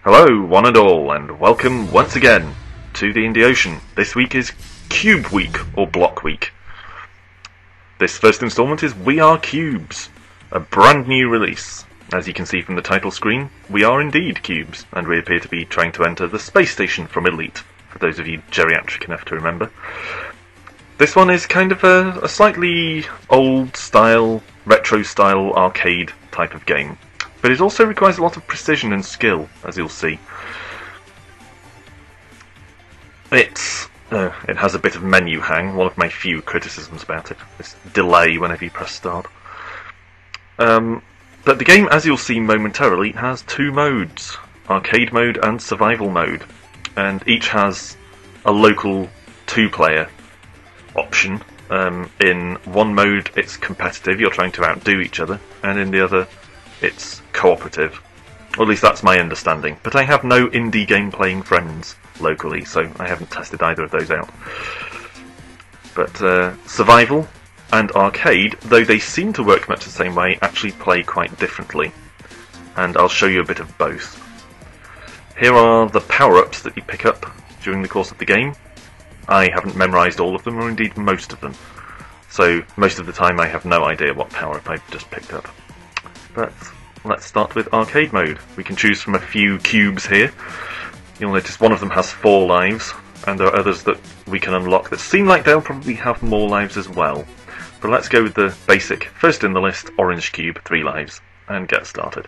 Hello, one and all, and welcome once again to the Indie Ocean. This week is Cube Week, or Block Week. This first instalment is We Are Cubes, a brand new release. As you can see from the title screen, we are indeed cubes, and we appear to be trying to enter the space station from Elite, for those of you geriatric enough to remember. This one is kind of a slightly old-style, retro-style arcade type of game. But it also requires a lot of precision and skill, as you'll see. It has a bit of menu hang, one of my few criticisms about it. This delay whenever you press start. But the game, as you'll see momentarily, has two modes. Arcade mode and survival mode. And each has a local two-player option. In one mode it's competitive, you're trying to outdo each other, and in the other it's cooperative. Or at least that's my understanding. But I have no indie game playing friends locally, so I haven't tested either of those out. But survival and arcade, though they seem to work much the same way, actually play quite differently. And I'll show you a bit of both. Here are the power-ups that you pick up during the course of the game. I haven't memorised all of them, or indeed most of them. So most of the time I have no idea what power-up I've just picked up. But let's start with arcade mode. We can choose from a few cubes here. You'll notice one of them has 4 lives, and there are others that we can unlock that seem like they'll probably have more lives as well. But let's go with the basic, first in the list, orange cube, 3 lives, and get started.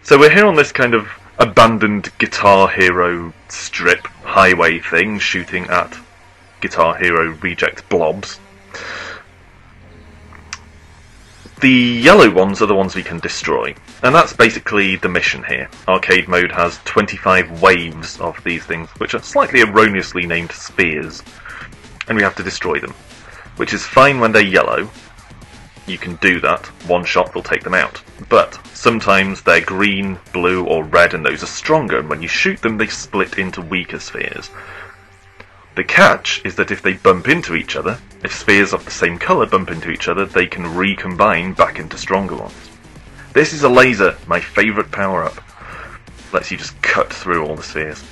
So we're here on this kind of abandoned Guitar Hero strip highway thing, shooting at Guitar Hero reject blobs. The yellow ones are the ones we can destroy, and that's basically the mission here. Arcade mode has 25 waves of these things, which are slightly erroneously named spheres, and we have to destroy them. Which is fine when they're yellow. You can do that, one shot will take them out. But sometimes they're green, blue or red, and those are stronger, and when you shoot them they split into weaker spheres. The catch is that if they bump into each other, if spheres of the same colour bump into each other, they can recombine back into stronger ones. This is a laser, my favourite power-up. Lets you just cut through all the spheres.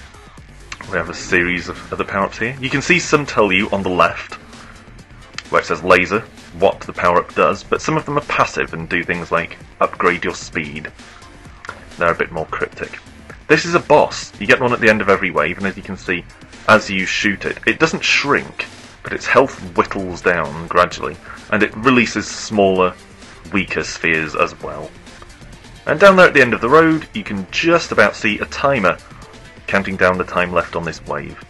We have a series of other power-ups here. You can see some tell you on the left, where it says laser, what the power-up does, but some of them are passive and do things like upgrade your speed. They're a bit more cryptic. This is a boss. You get one at the end of every wave, and as you can see, as you shoot it, it doesn't shrink, but its health whittles down gradually, and it releases smaller, weaker spheres as well. And down there at the end of the road, you can just about see a timer counting down the time left on this wave.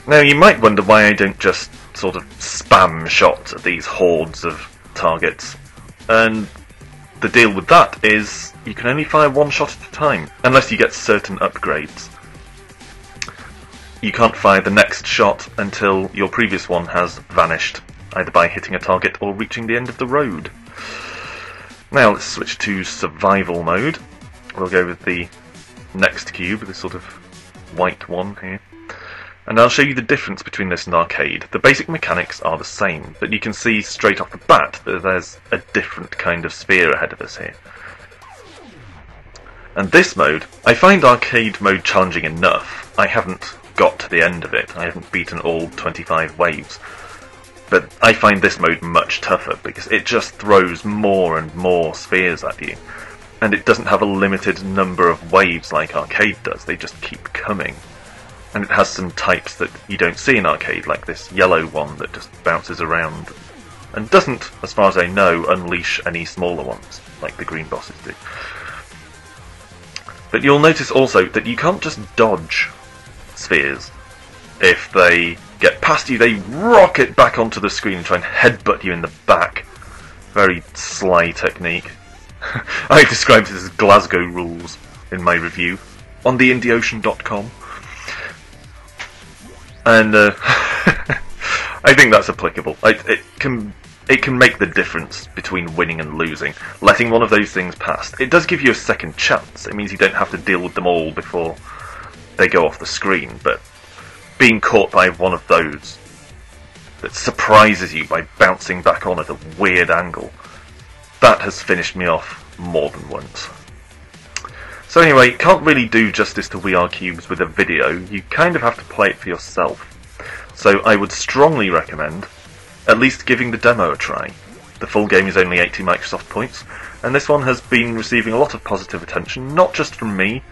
Now you might wonder why I don't just sort of spam shots at these hordes of targets, and the deal with that is you can only fire one shot at a time, unless you get certain upgrades. You can't fire the next shot until your previous one has vanished, either by hitting a target or reaching the end of the road. Now let's switch to survival mode. We'll go with the next cube, this sort of white one here. And I'll show you the difference between this and arcade. The basic mechanics are the same, but you can see straight off the bat that there's a different kind of sphere ahead of us here. And this mode, I find arcade mode challenging enough. I haven't got to the end of it. I haven't beaten all 25 waves. But I find this mode much tougher because it just throws more and more spheres at you. And it doesn't have a limited number of waves like arcade does, they just keep coming. And it has some types that you don't see in arcade, like this yellow one that just bounces around and doesn't, as far as I know, unleash any smaller ones, like the green bosses do. But you'll notice also that you can't just dodge spheres. If they get past you, they rocket back onto the screen and try and headbutt you in the back. Very sly technique. I described it as Glasgow rules in my review on theindieocean.com. And I think that's applicable. It can make the difference between winning and losing. Letting one of those things pass. It does give you a second chance. It means you don't have to deal with them all before they go off the screen, but being caught by one of those that surprises you by bouncing back on at a weird angle, that has finished me off more than once. So anyway, can't really do justice to We Are Cubes with a video, you kind of have to play it for yourself. So I would strongly recommend at least giving the demo a try. The full game is only 80 Microsoft points, and this one has been receiving a lot of positive attention, not just from me,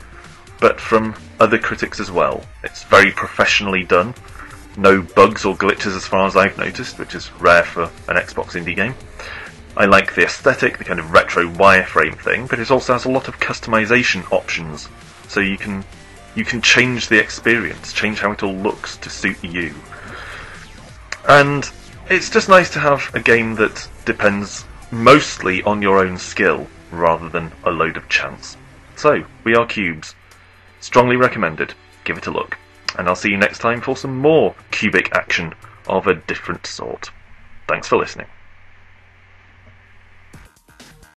but from other critics as well. It's very professionally done, no bugs or glitches as far as I've noticed, which is rare for an Xbox indie game. I like the aesthetic, the kind of retro wireframe thing, but it also has a lot of customization options, so you can change the experience, change how it all looks to suit you. And it's just nice to have a game that depends mostly on your own skill, rather than a load of chance. So, We Are Cubes. Strongly recommended. Give it a look. And I'll see you next time for some more cubic action of a different sort. Thanks for listening.